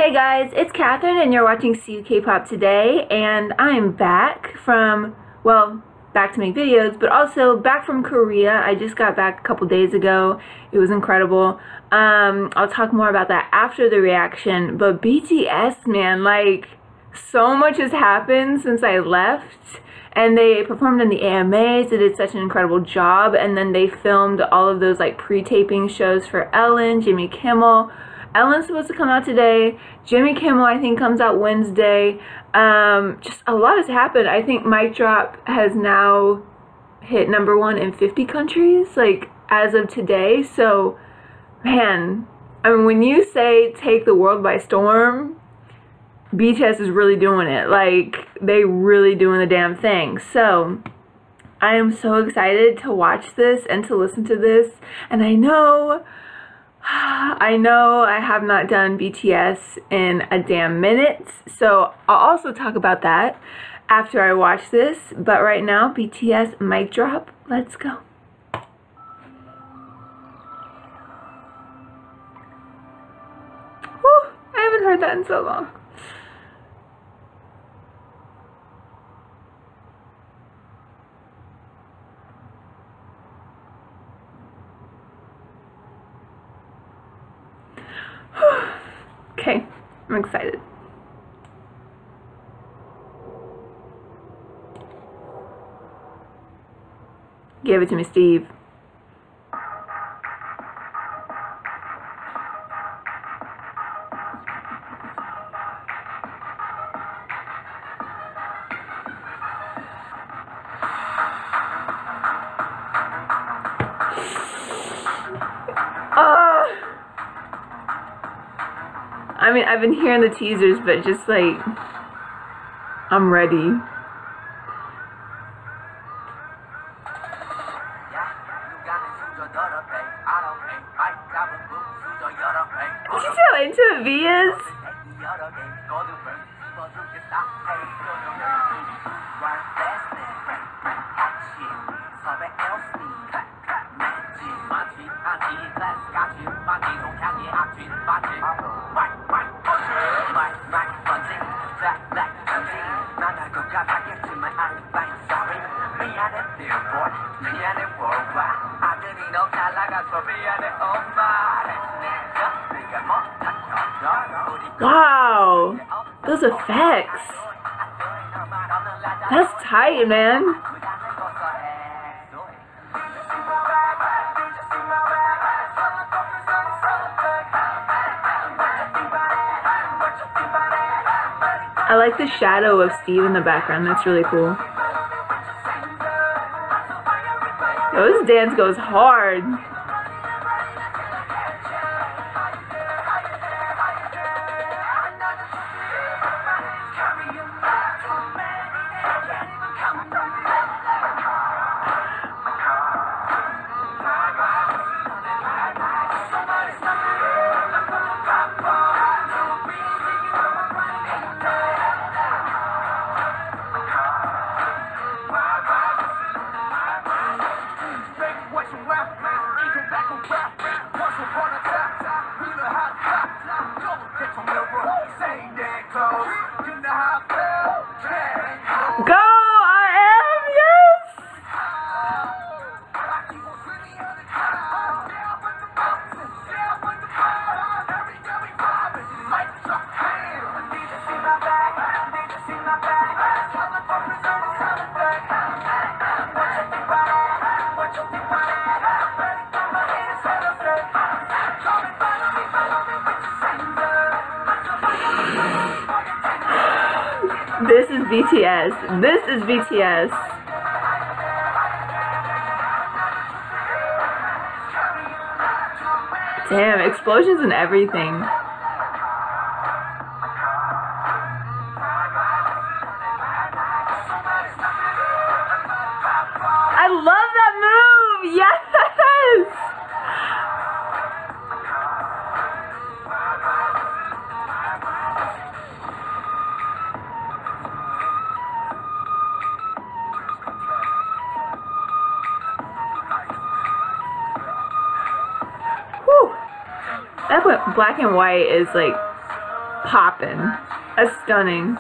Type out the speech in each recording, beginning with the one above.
Hey guys, it's Catherine and you're watching CUKpopToday, and I'm back from, well, back to make videos, but also back from Korea. I just got back a couple days ago. It was incredible. I'll talk more about that after the reaction, but BTS, man, like, so much has happened since I left, and they performed in the AMAs. They did such an incredible job, and then they filmed all of those like pre-taping shows for Ellen, Jimmy Kimmel. Ellen's supposed to come out today. Jimmy Kimmel, I think, comes out Wednesday. Just a lot has happened. I think Mic Drop has now hit #1 in 50 countries, like, as of today. So, man, I mean, when you say take the world by storm, BTS is really doing it. Like, they really doing the damn thing. So, I am so excited to watch this and to listen to this. And I know I have not done BTS in a damn minute, so I'll also talk about that after I watch this. But right now, BTS Mic Drop, let's go. Whew, I haven't heard that in so long. Okay, I'm excited. Give it to me, Steve. I mean, I've been hearing the teasers, but just like, I'm ready. You see how into it V is? Wow, those effects. That's tight, man. I like the shadow of Steve in the background. That's really cool. Yo, this dance goes hard. Go, RM, yes! This is BTS. This is BTS. Damn, explosions and everything. I love that move! Yes! That black and white is like poppin'. That's stunning.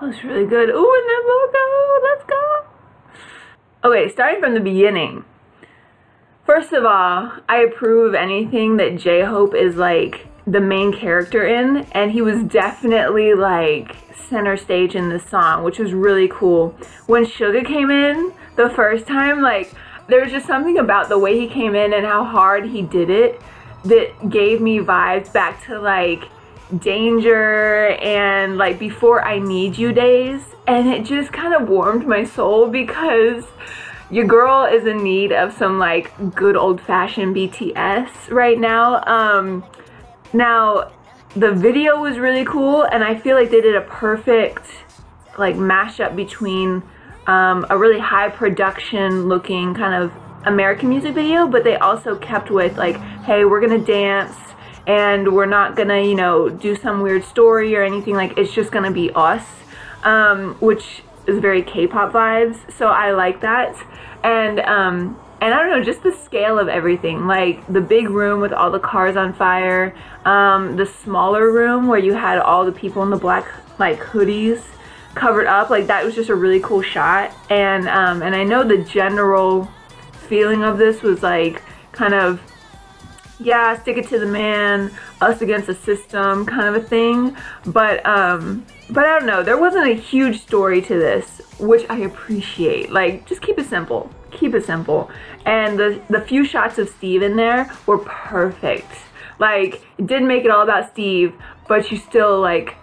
That was really good. Ooh, and that logo, let's go. Okay, starting from the beginning. First of all, I approve of anything that J-Hope is like the main character in, and he was definitely like center stage in this song, which was really cool. When Suga came in the first time, like there was just something about the way he came in and how hard he did it that gave me vibes back to like Danger and like Before I Need You days, and it just kind of warmed my soul because your girl is in need of some like good old-fashioned BTS right now. Now the video was really cool, and I feel like they did a perfect like mashup between a really high production looking kind of American music video, but they also kept with like, hey, we're gonna dance and we're not gonna, you know, do some weird story or anything. Like, it's just gonna be us, which is very K-pop vibes, so I like that. And I don't know, just the scale of everything, like the big room with all the cars on fire, the smaller room where you had all the people in the black like hoodies covered up, like that was just a really cool shot. And I know the general feeling of this was like kind of, yeah, stick it to the man, us against the system kind of a thing, but I don't know, there wasn't a huge story to this, which I appreciate. Like, just keep it simple, keep it simple. And the few shots of Steve in there were perfect. Like, it didn't make it all about Steve, but you still like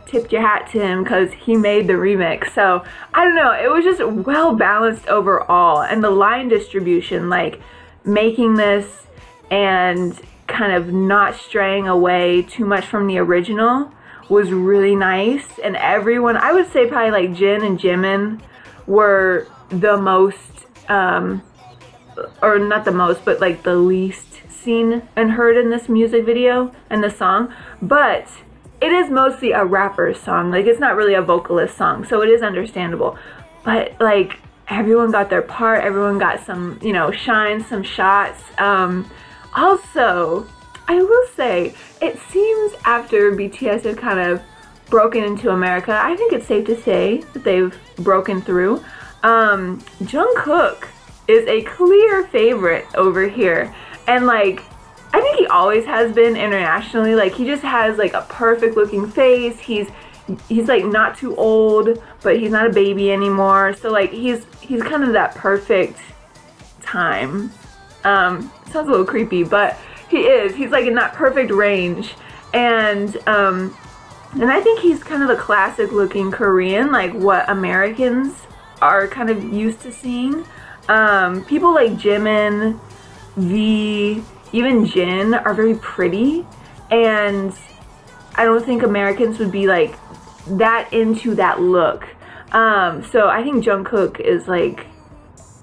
tipped your hat to him because he made the remix. So I don't know, it was just well balanced overall, and the line distribution, like making this and kind of not straying away too much from the original, was really nice. And everyone, I would say probably like Jin and Jimin were the most, or not the most, but like the least seen and heard in this music video and the song. But it is mostly a rapper's song, like it's not really a vocalist song, so it is understandable. But like everyone got their part, everyone got some, you know, shine, some shots. Also, I will say, it seems after BTS have kind of broken into America, I think it's safe to say that they've broken through. Jungkook is a clear favorite over here, and like, I think he always has been internationally. Like, he just has like a perfect looking face. He's like not too old, but he's not a baby anymore. So like, he's kind of that perfect time. Sounds a little creepy, but he's like in that perfect range. And I think he's kind of the classic looking Korean, like what Americans are kind of used to seeing. People like Jimin, V, even Jin are very pretty, and I don't think Americans would be like that into that look. So I think Jungkook is like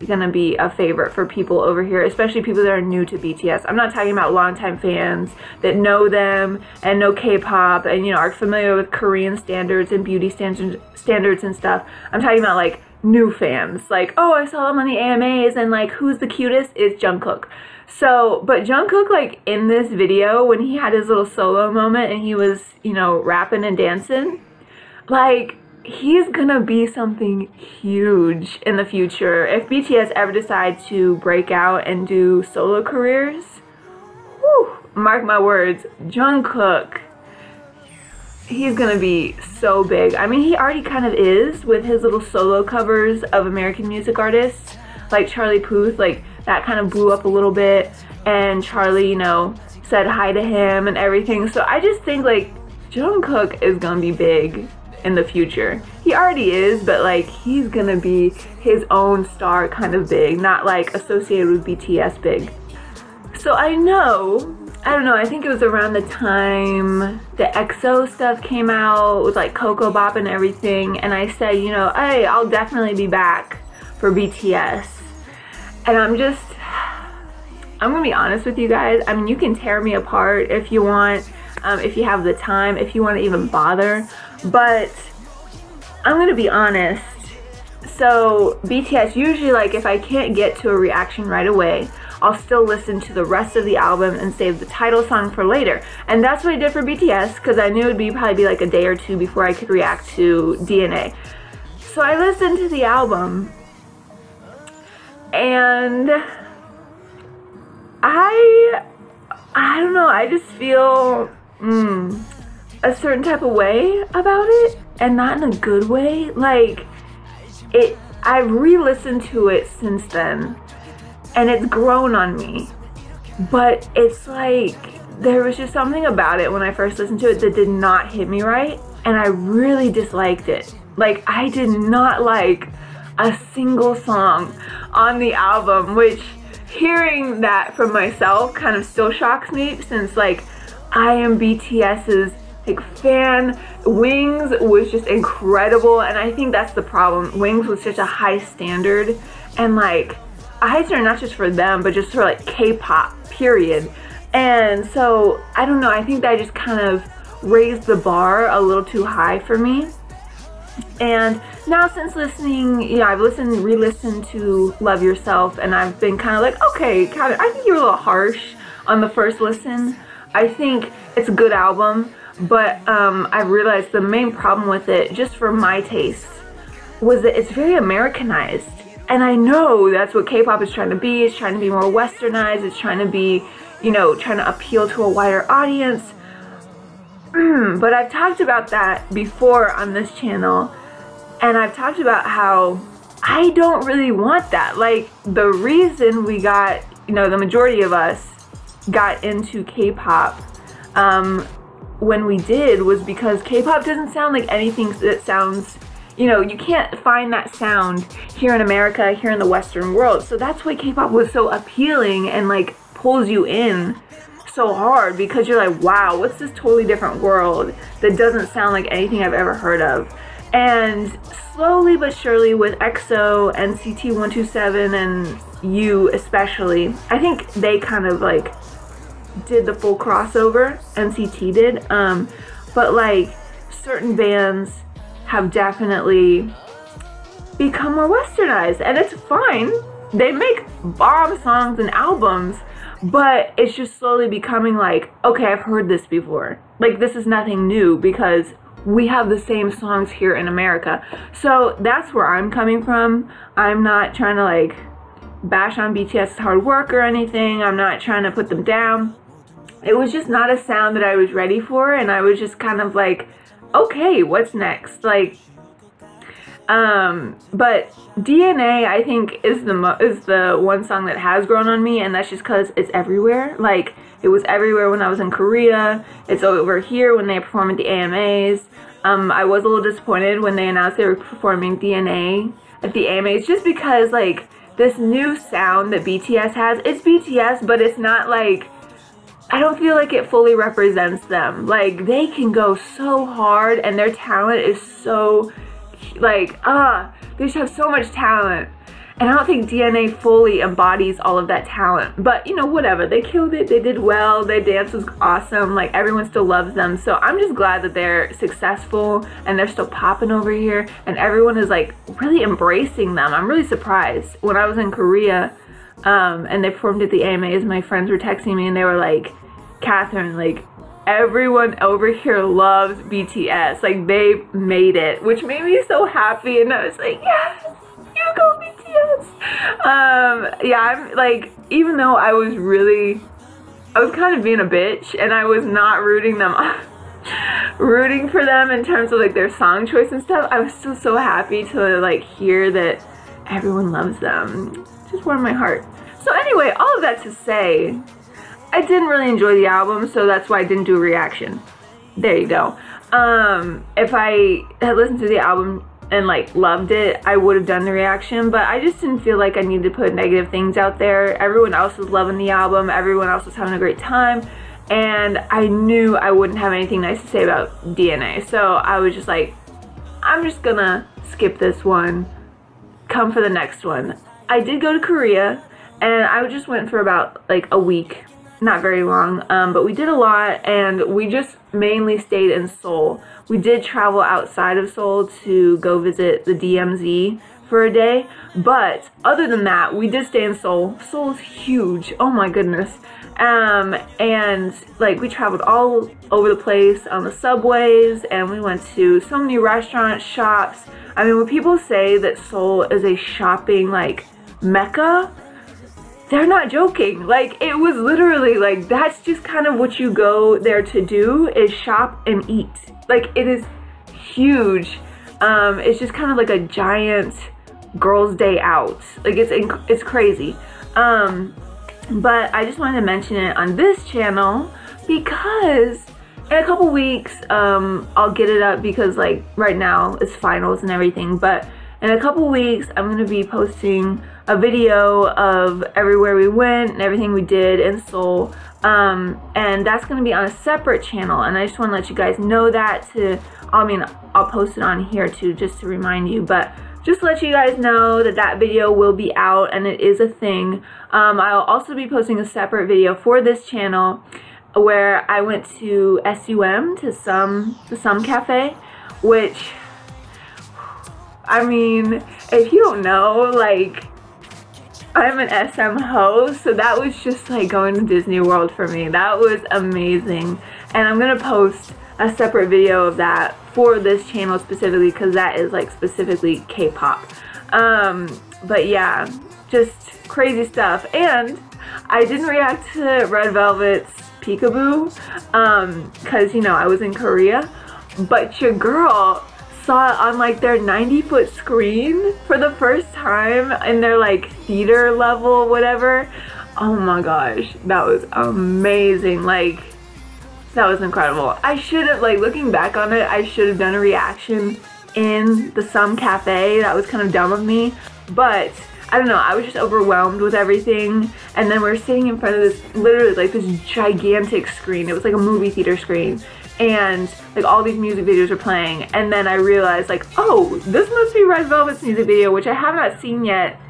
gonna be a favorite for people over here, especially people that are new to BTS. I'm not talking about longtime fans that know them and know K-pop and, you know, are familiar with Korean standards and beauty standards and stuff. I'm talking about like new fans, like, oh, I saw them on the AMAs and like, who's the cutest? It's Jungkook. So, but Jungkook, like in this video when he had his little solo moment and he was, you know, rapping and dancing, like, he's gonna be something huge in the future. If BTS ever decide to break out and do solo careers, whew, mark my words, Jungkook, he's gonna be so big. I mean, he already kind of is with his little solo covers of American music artists, like Charlie Puth, like that kind of blew up a little bit, and Charlie, you know, said hi to him and everything. So I just think like Jungkook is gonna be big. in the future. He already is, but like he's gonna be his own star kind of big, not like associated with BTS big. So I don't know, I think it was around the time the EXO stuff came out with like CUKpop and everything, and I said, you know, hey, I'll definitely be back for BTS. And I'm gonna be honest with you guys. I mean, you can tear me apart if you want, if you have the time, if you want to even bother, but I'm gonna be honest. So BTS, usually like if I can't get to a reaction right away, I'll still listen to the rest of the album and save the title song for later. And that's what I did for BTS, because I knew it would probably be like a day or two before I could react to DNA. So I listened to the album, and I don't know, I just feel a certain type of way about it, and not in a good way. Like, I've re-listened to it since then, and it's grown on me, but it's like there was just something about it when I first listened to it that did not hit me right, and I really disliked it. Like, I did not like a single song on the album, which hearing that from myself kind of still shocks me, since like I am BTS's like fan. Wings was just incredible, and I think that's the problem. Wings was such a high standard, and like a high standard not just for them, but just for like K-pop period. And so I don't know, I think that I just kind of raised the bar a little too high for me. And now since listening, you know, I've re-listened to Love Yourself, and I've been kind of like, okay, I think you're a little harsh on the first listen. I think it's a good album, but I realized the main problem with it, just for my taste, was that it's very Americanized. And I know that's what K-pop is trying to be. It's trying to be more westernized. It's trying to be, you know, trying to appeal to a wider audience. But I've talked about that before on this channel, and I've talked about how I don't really want that. Like, the reason we got, you know, the majority of us got into K-pop when we did was because K-pop doesn't sound like anything that sounds, you know, you can't find that sound here in America, here in the Western world. So that's why K-pop was so appealing and like pulls you in so hard, because you're like, wow, what's this totally different world that doesn't sound like anything I've ever heard of. And slowly but surely with EXO and NCT127 and U especially, I think they kind of like did the full crossover, NCT did, but like certain bands have definitely become more westernized, and it's fine. They make bomb songs and albums, but it's just slowly becoming like, okay, I've heard this before. Like, this is nothing new, because we have the same songs here in America. So that's where I'm coming from. I'm not trying to like bash on BTS's hard work or anything. I'm not trying to put them down. It was just not a sound that I was ready for, and I was just kind of like, okay, what's next? Like, but DNA, I think, is the one song that has grown on me, and that's just because it's everywhere. Like, it was everywhere when I was in Korea. It's over here when they perform at the AMAs. I was a little disappointed when they announced they were performing DNA at the AMAs, just because, like, this new sound that BTS has, it's BTS, but it's not like, I don't feel like it fully represents them. Like, they can go so hard, and their talent is so, like, they just have so much talent. And I don't think DNA fully embodies all of that talent. But, you know, whatever. They killed it. They did well. Their dance was awesome. Like, everyone still loves them. So I'm just glad that they're successful and they're still popping over here. And everyone is, like, really embracing them. I'm really surprised. When I was in Korea and they performed at the AMAs, my friends were texting me and they were like, Catherine, like, everyone over here loves BTS. Like, they made it. Which made me so happy. And I was like, yes, you go BTS. Yeah, I'm like, even though I was kind of being a bitch, and I was not rooting for them in terms of like their song choice and stuff, I was still so happy to like hear that everyone loves them. It just warmed my heart. So anyway, all of that to say, I didn't really enjoy the album, so that's why I didn't do a reaction. There you go. If I had listened to the album and like loved it, I would have done the reaction, but I just didn't feel like I needed to put negative things out there. Everyone else was loving the album, everyone else was having a great time, and I knew I wouldn't have anything nice to say about DNA, so I was just like, I'm just gonna skip this one, come for the next one. I did go to Korea, and I just went for about like a week, not very long, but we did a lot, and we just mainly stayed in Seoul. We did travel outside of Seoul to go visit the DMZ for a day, but other than that, we did stay in Seoul. Seoul's huge, oh my goodness. And like we traveled all over the place on the subways, and we went to so many restaurants, shops. I mean, when people say that Seoul is a shopping like mecca, they're not joking. Like, it was literally like, that's just kind of what you go there to do, is shop and eat. Like, it is huge. It's just kind of like a giant girls' day out. Like, it's crazy. But I just wanted to mention it on this channel because in a couple weeks, I'll get it up because like right now it's finals and everything, but in a couple weeks I'm going to be posting a video of everywhere we went and everything we did in Seoul, and that's going to be on a separate channel, and I just want to let you guys know that I'll post it on here too, just to remind you, but just to let you guys know that that video will be out and it is a thing. I'll also be posting a separate video for this channel where I went to SUM, to some cafe, which, I mean, if you don't know, like, I'm an SM host, so that was just like going to Disney World for me. That was amazing, and I'm gonna post a separate video of that for this channel specifically because that is like specifically K-pop. But yeah, just crazy stuff. And I didn't react to Red Velvet's Peekaboo because, you know, I was in Korea, but your girl saw it on like their 90-foot screen for the first time in their like theater level, whatever. Oh my gosh, that was amazing. Like, that was incredible. I should have, like, looking back on it, I should have done a reaction in the Some Cafe. That was kind of dumb of me, but I don't know, I was just overwhelmed with everything. And then we were sitting in front of this, literally like this gigantic screen. It was like a movie theater screen, and like all these music videos were playing, and then I realized like, oh, this must be Red Velvet's music video, which I have not seen yet,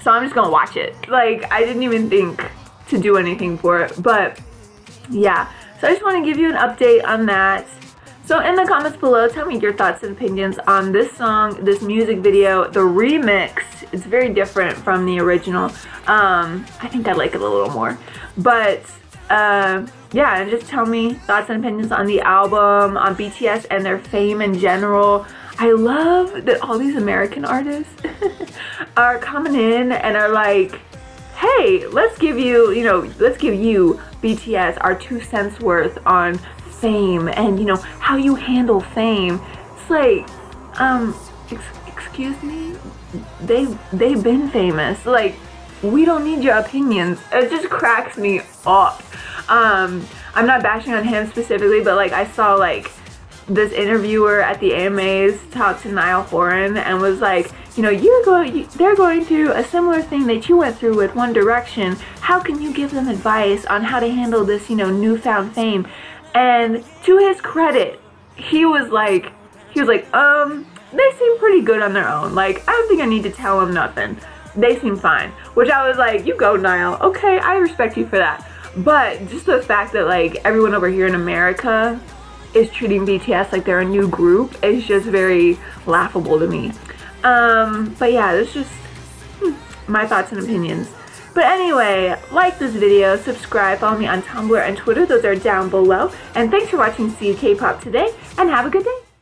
so I'm just gonna watch it. Like, I didn't even think to do anything for it, but yeah. So I just want to give you an update on that. So in the comments below, tell me your thoughts and opinions on this song, this music video, the remix. It's very different from the original. I think I like it a little more. But yeah, and just tell me thoughts and opinions on the album, on BTS and their fame in general. I love that all these American artists are coming in and are like, hey, let's give you, let's give you, BTS, our 2 cents worth on fame and, you know, how you handle fame. It's like, excuse me? They've been famous. Like, we don't need your opinions. It just cracks me up. I'm not bashing on him specifically, but like, I saw like this interviewer at the AMAs talk to Niall Horan and was like, you know, they're going through a similar thing that you went through with One Direction. How can you give them advice on how to handle this, you know, newfound fame? And to his credit, he was like, they seem pretty good on their own. Like, I don't think I need to tell them nothing. They seem fine. Which I was like, you go, Niall. Okay, I respect you for that. But just the fact that like everyone over here in America is treating BTS like they're a new group is just very laughable to me. But yeah, that's just my thoughts and opinions. But anyway, like this video, subscribe, follow me on Tumblr and Twitter. Those are down below. And thanks for watching CUKpopToday, and have a good day.